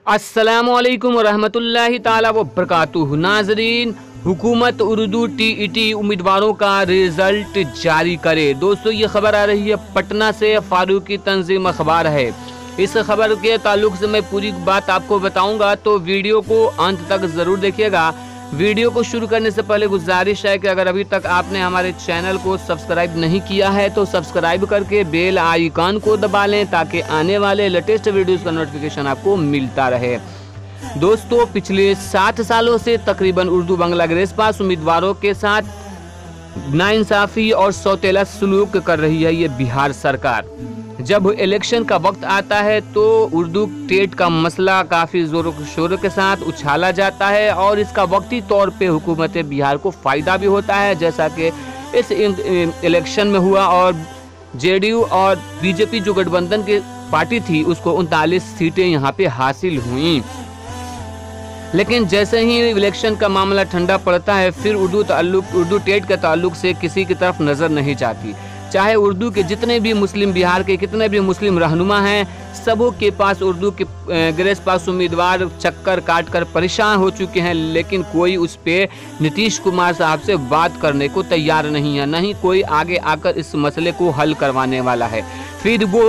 अस्सलामुअलैकुम रहमतुल्लाहि ताला व बरकातुहू। नाजरीन, हुकूमत उर्दू टीईटी उम्मीदवारों का रिजल्ट जारी करे। दोस्तों, ये खबर आ रही है पटना से, फारूकी तंजीम अखबार है। इस खबर के ताल्लुक से मैं पूरी बात आपको बताऊंगा, तो वीडियो को अंत तक जरूर देखिएगा। वीडियो को शुरू करने से पहले गुजारिश है कि अगर अभी तक आपने हमारे चैनल को सब्सक्राइब नहीं किया है तो सब्सक्राइब करके बेल आइकन को दबा लें, ताकि आने वाले लेटेस्ट वीडियोस का नोटिफिकेशन आपको मिलता रहे। दोस्तों, पिछले 7 सालों से तकरीबन उर्दू बांग्ला ग्रेड पास उम्मीदवारों के साथ नाइंसाफी और सौतेला सलूक कर रही है ये बिहार सरकार। जब इलेक्शन का वक्त आता है तो उर्दू टेट का मसला काफ़ी ज़ोरों शोरों के साथ उछाला जाता है और इसका वक्ती तौर पे हुकूमत बिहार को फ़ायदा भी होता है, जैसा कि इस इलेक्शन में हुआ। और जेडीयू और बीजेपी जो गठबंधन की पार्टी थी, उसको 39 सीटें यहाँ पे हासिल हुई। लेकिन जैसे ही इलेक्शन का मामला ठंडा पड़ता है, फिर उर्दू टेट के ताल्लुक से किसी की तरफ नज़र नहीं जाती। चाहे उर्दू के जितने भी मुस्लिम, बिहार के कितने भी मुस्लिम रहनुमा हैं, सबों के पास उर्दू के ग्रेड पास उम्मीदवार चक्कर काट कर परेशान हो चुके हैं, लेकिन कोई उस पे नीतीश कुमार साहब से बात करने को तैयार नहीं है, नहीं कोई आगे आकर इस मसले को हल करवाने वाला है। फिर वो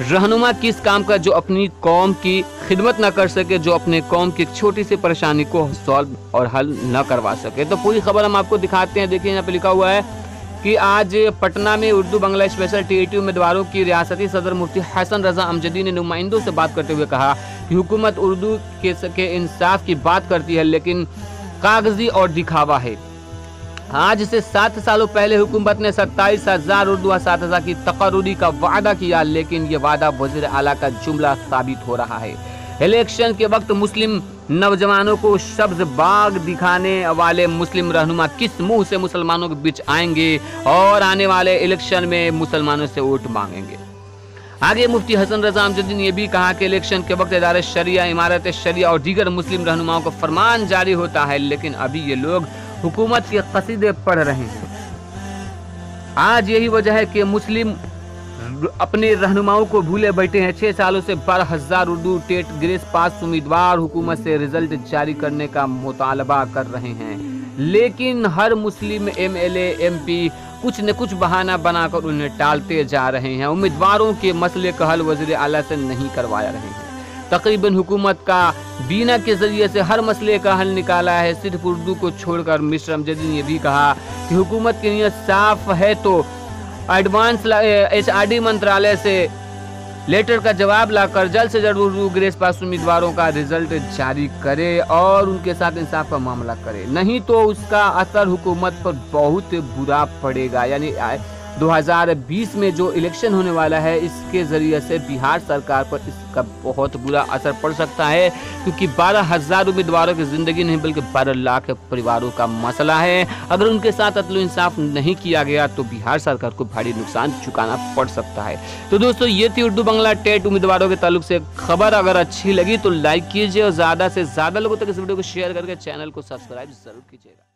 रहनुमा किस काम का जो अपनी कौम की खिदमत न कर सके, जो अपने कौम की छोटी सी परेशानी को सॉल्व और हल न करवा सके। तो पूरी खबर हम आपको दिखाते हैं। देखिए, यहाँ पे लिखा हुआ है कि आज पटना में उर्दू बांग्ला स्पेशल टीईटी उम्मीदवारों की रियासती सदर मुफ्ती हसन रजा अमजदी ने नुमाइंदों से बात करते हुए कहा कि हुकूमत उर्दू के इंसाफ की बात करती है, लेकिन कागजी और दिखावा है। आज से 7 सालों पहले हुकूमत ने 27,000 उर्दू असातिज़ा की तकर्रुरी का वादा किया, लेकिन ये वादा वज़ीर आला का जुमला साबित हो रहा है। इलेक्शन के वक्त मुस्लिम नौजवानों को सब्ज बाग दिखाने वाले मुस्लिम रहनुमा किस मुंह से मुसलमानों के बीच आएंगे और आने वाले इलेक्शन में मुसलमानों से वोट मांगेंगे। आगे मुफ्ती हसन रजा अमजदी ने यह भी कहा कि इलेक्शन के वक्त इदारे शरिया, इमारत शरिया और दीगर मुस्लिम रहनुमाओं को फरमान जारी होता है, लेकिन अभी ये लोग हुकूमत के कसीदे पढ़ रहे हैं। आज यही वजह है कि मुस्लिम अपने रहनुमाओं को भूले बैठे हैं। 6 सालों से 12,000 उर्दू टेट ग्रेड पास उम्मीदवार हुकूमत से रिजल्ट जारी करने का मुतालबा कर रहे हैं, लेकिन हर मुस्लिम एमएलए एमपी कुछ न कुछ बहाना बनाकर उन्हें टालते जा रहे हैं। उम्मीदवारों के मसले का हल वज़ीर आला से नहीं करवाया रहे हैं। तकरीबन हुकूमत का बीना के जरिए से हर मसले का हल निकाला है, सिर्फ उर्दू को छोड़कर। मिस्टर अमजदी ने भी कहा कि हुकूमत की नीयत साफ है तो एडवांस HRD मंत्रालय से लेटर का जवाब लाकर जल्द से जल्द उर्दू ग्रेड पास उम्मीदवारों का रिजल्ट जारी करे और उनके साथ इंसाफ का मामला करे, नहीं तो उसका असर हुकूमत पर बहुत बुरा पड़ेगा। यानी 2020 में जो इलेक्शन होने वाला है, इसके जरिए से बिहार सरकार पर इसका बहुत बुरा असर पड़ सकता है, क्योंकि 12,000 उम्मीदवारों की जिंदगी नहीं बल्कि 12 लाख परिवारों का मसला है। अगर उनके साथ अदल इंसाफ नहीं किया गया तो बिहार सरकार को भारी नुकसान चुकाना पड़ सकता है। तो दोस्तों, ये थी उर्दू बांग्ला टेट उम्मीदवारों के ताल्लुक से खबर। अगर अच्छी लगी तो लाइक कीजिए और ज़्यादा से ज़्यादा लोगों तक इस वीडियो को शेयर करके चैनल को सब्सक्राइब जरूर कीजिएगा।